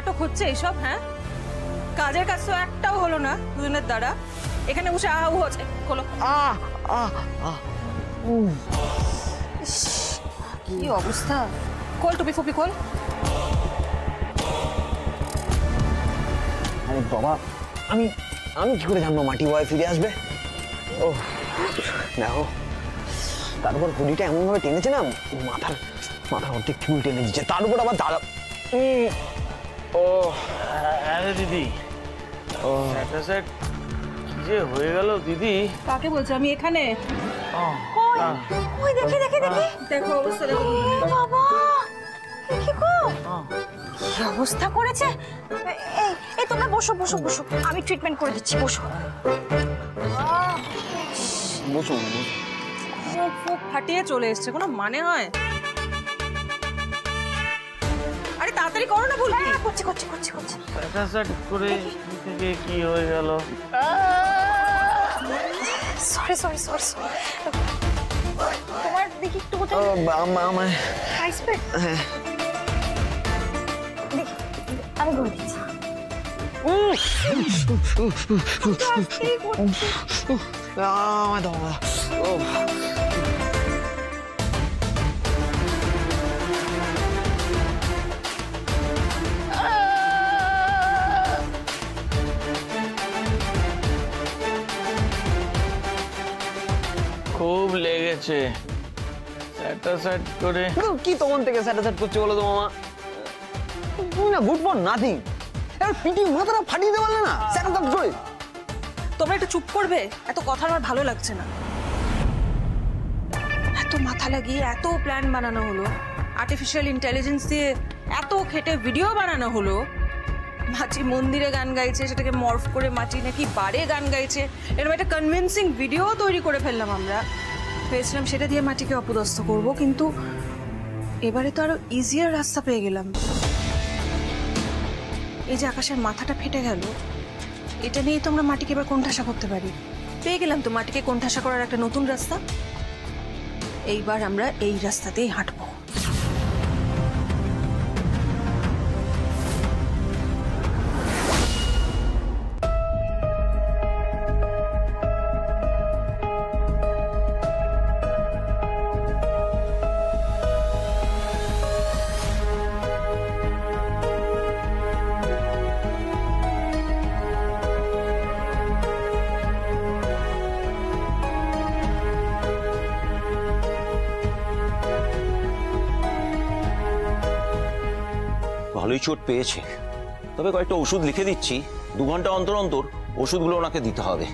নাটক হচ্ছে এইসব? হ্যাঁ, কাজের কাজ তো একটাও হলো না দুজনের দ্বারা। এখানে বসে আহু হচ্ছে। খোলো। কি অবস্থা! খোল টুপি ফুপি খোল। আরে বাবা, আমি আমি কি করে জানবো মাটি বয় ফিরে আসবে? ও দেখো, তার উপর হুডিটা এমন ভাবে টেনেছে না, মাথার অর্ধেক চুল টেনে দিচ্ছে, তার উপর আবার দাঁড়া। ও আরে দিদি, ও স্যার কি যে হয়ে গেল দিদি? কাকে বলছো? আমি এখানে। ওই দেখি দেখি দেখি, দেখো অবস্থা দেখো। বাবা দেখি গো, কি অবস্থা করেছে। এই তোমরা বসো বসো বসো, আমি ট্রিটমেন্ট করে দিচ্ছি, বসো বসো। মুখ ফুক ফাটিয়ে চলে এসছে, কোনো মানে হয়? আরে তাড়াতাড়ি করো না। ভুল করছি করছি করছি করছি। স্যার করে থেকে কি হয়ে গেল? Sorry sorry sorry sorry. তোমার দেখি একটু কোথায় আমায় আসবে? হ্যাঁ, দেখি আমি করে দিচ্ছি। আমায় দাও। ও খুব লেগেছে। স্যাট করে কি তখন থেকে স্যাট করছে বলো তো মামা? তুমি না গুড ফর নাথিং। পিটি মাথাটা ফাটিয়ে দিতে পারলে না স্যাট করে? তোমরা একটু চুপ করবে? এত কথা আমার ভালো লাগছে না। এত মাথা লাগিয়ে এত প্ল্যান বানানো হলো, আর্টিফিশিয়াল ইন্টেলিজেন্স দিয়ে এত খেটে ভিডিও বানানো হলো। মাটি মন্দিরে গান গাইছে, সেটাকে মর্ফ করে মাটি নাকি বারে গান গাইছে, এরকম একটা কনভিন্সিং ভিডিও তৈরি করে ফেললাম আমরা। ভেবেছিলাম সেটা দিয়ে মাটিকে অপদস্থ করব, কিন্তু এবারে তো আরো ইজিয়ার রাস্তা পেয়ে গেলাম। এই যে আকাশের মাথাটা ফেটে গেল, এটা নিয়ে তো আমরা মাটিকে এবার কোণঠাসা করতে পারি। পেয়ে গেলাম তো মাটিকে কোণঠাসা করার একটা নতুন রাস্তা। এইবার আমরা এই রাস্তাতেই হাঁটবো। ভালোই চোট পেয়েছে, তবে কয়েকটা ওষুধ লিখে দিচ্ছি, 2 ঘন্টা অন্তর অন্তর ওষুধগুলো ওনাকে দিতে হবে।